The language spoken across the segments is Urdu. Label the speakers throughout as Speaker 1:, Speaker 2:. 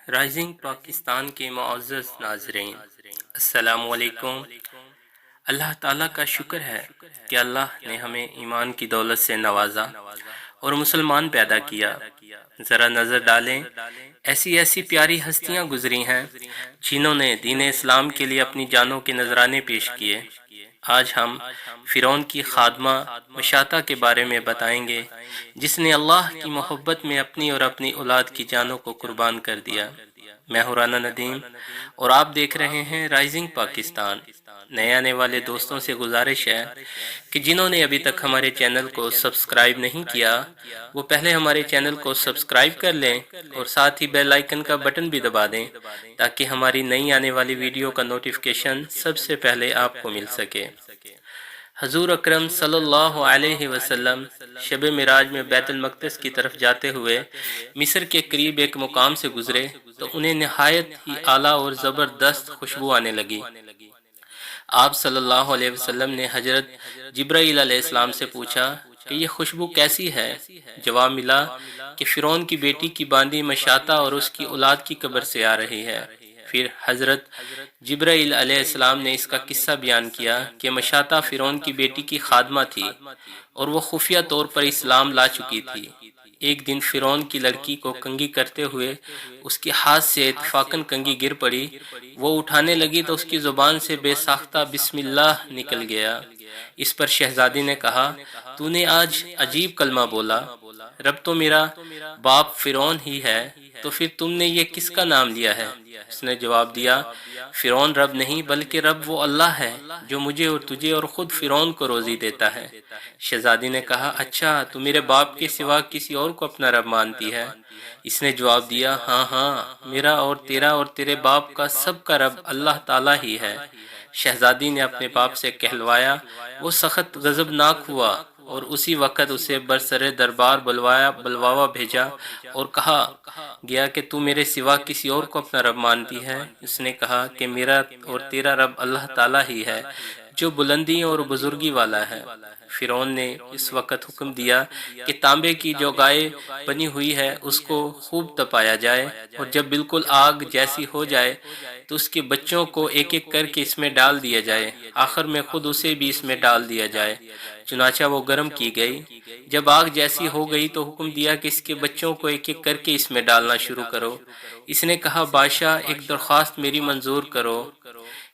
Speaker 1: رائزنگ پاکستان کے معزز ناظرین، السلام علیکم۔ اللہ تعالیٰ کا شکر ہے کہ اللہ نے ہمیں ایمان کی دولت سے نوازا اور مسلمان پیدا کیا۔ ذرا نظر ڈالیں، ایسی پیاری ہستیاں گزری ہیں جنہوں نے دین اسلام کے لیے اپنی جانوں کے نذرانے پیش کیے۔ آج ہم فرعون کی خادمہ مشاطہ کے بارے میں بتائیں گے، جس نے اللہ کی محبت میں اپنی اور اپنی اولاد کی جانوں کو قربان کر دیا۔ میں ہوں رانا ندیم اور آپ دیکھ رہے ہیں رائزنگ پاکستان۔ نئے آنے والے دوستوں سے گزارش ہے کہ جنہوں نے ابھی تک ہمارے چینل کو سبسکرائب نہیں کیا، وہ پہلے ہمارے چینل کو سبسکرائب کر لیں اور ساتھ ہی بیل آئیکن کا بٹن بھی دبا دیں تاکہ ہماری نئی آنے والی ویڈیو کا نوٹیفیکیشن سب سے پہلے آپ کو مل سکے۔ حضور اکرم صلی اللہ علیہ وسلم شب معراج میں بیت المقدس کی طرف جاتے ہوئے مصر کے قریب ایک مقام سے گزرے تو انہیں نہایت ہی اعلیٰ اور زبردست خوشبو آنے لگی۔ آپ صلی اللہ علیہ وسلم نے حضرت جبرائیل علیہ السلام سے پوچھا کہ یہ خوشبو کیسی ہے؟ جواب ملا کہ فرعون کی بیٹی کی باندی مشاطہ اور اس کی اولاد کی قبر سے آ رہی ہے۔ پھر حضرت جبرائیل علیہ السلام نے اس کا قصہ بیان کیا کہ مشاطہ فرعون کی بیٹی کی خادمہ تھی اور وہ خفیہ طور پر اسلام لا چکی تھی۔ ایک دن فرعون کی لڑکی کو کنگھی کرتے ہوئے اس کے ہاتھ سے اتفاقاً کنگھی گر پڑی۔ وہ اٹھانے لگی تو اس کی زبان سے بے ساختہ بسم اللہ نکل گیا۔ اس پر شہزادی نے کہا، تو نے آج عجیب کلمہ بولا، رب تو میرا باپ فرعون ہی ہے، تو پھر تم نے یہ کس کا نام لیا ہے؟ اس نے جواب دیا، فرعون رب نہیں بلکہ رب وہ اللہ ہے جو مجھے اور تجھے اور خود فرعون کو روزی دیتا ہے۔ شہزادی نے کہا، اچھا تو میرے باپ کے سوا کسی اور کو اپنا رب مانتی ہے؟ اس نے جواب دیا، ہاں، میرا اور تیرا اور تیرے باپ کا سب کا رب اللہ تعالیٰ ہی ہے۔ شہزادی نے اپنے باپ سے کہلوایا، وہ سخت غضبناک ہوا اور اسی وقت اسے برسر دربار بلواوا بھیجا اور کہا گیا کہ تو میرے سوا کسی اور کو اپنا رب مانتی ہے؟ اس نے کہا کہ میرا اور تیرا رب اللہ تعالیٰ ہی ہے جو بلندی اور بزرگی والا ہے۔ فرعون نے اس وقت حکم دیا کہ تانبے کی جو گائے بنی ہوئی ہے اس کو خوب تپایا جائے اور جب بالکل آگ جیسی ہو جائے تو اس کے بچوں کو ایک ایک کر کے اس میں ڈال دیا جائے، آخر میں خود اسے بھی اس میں ڈال دیا جائے۔ چنانچہ وہ گرم کی گئی۔ جب آگ جیسی ہو گئی تو حکم دیا کہ اس کے بچوں کو ایک ایک کر کے اس میں ڈالنا شروع کرو۔ اس نے کہا، بادشاہ ایک درخواست میری منظور کرو،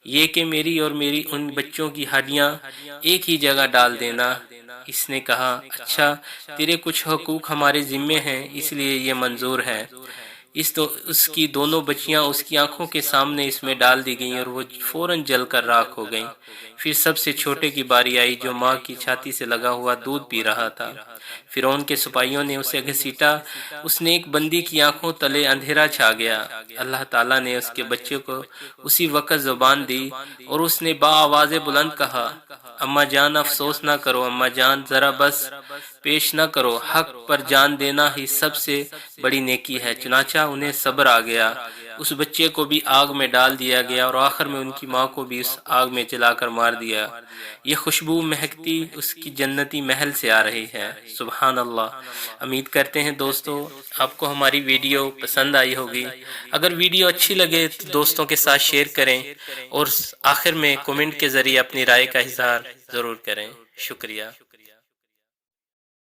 Speaker 1: یہ کہ میری اور میری ان بچوں کی ہڈیاں ایک ہی جگہ ڈال دینا۔ اس نے کہا، اچھا تیرے کچھ حقوق ہمارے ذمے ہیں اس لیے یہ منظور ہے۔ اس کی دونوں بچیاں اس کی آنکھوں کے سامنے اس میں ڈال دی گئیں اور وہ فوراً جل کر راکھ ہو گئیں۔ پھر سب سے چھوٹے کی باری آئی جو ماں کی چھاتی سے لگا ہوا دودھ پی رہا تھا۔ فرعون کے سپاہیوں نے اسے گھسیٹا، اس نے ایک بندی کی آنکھوں تلے اندھیرا چھا گیا۔ اللہ تعالیٰ نے اس کے بچے کو اسی وقت زبان دی اور اس نے بآواز بلند کہا، اماں جان افسوس نہ کرو، اماں جان ذرا بس پیش نہ کرو، حق پر جان دینا ہی سب سے بڑی نیکی ہے۔ چنانچہ انہیں صبر آ گیا، اس بچے کو بھی آگ میں ڈال دیا گیا اور آخر میں ان کی ماں کو بھی اس آگ میں جلا کر مار دیا۔ یہ خوشبو مہکتی اس کی جنتی محل سے آ رہی ہے۔ سبحان اللہ۔ امید کرتے ہیں دوستو آپ کو ہماری ویڈیو پسند آئی ہوگی۔ اگر ویڈیو اچھی لگے تو دوستوں کے ساتھ شیئر کریں اور آخر میں کومنٹ کے ذریعے اپنی رائے کا اظہار ضرور کریں۔ شکریہ۔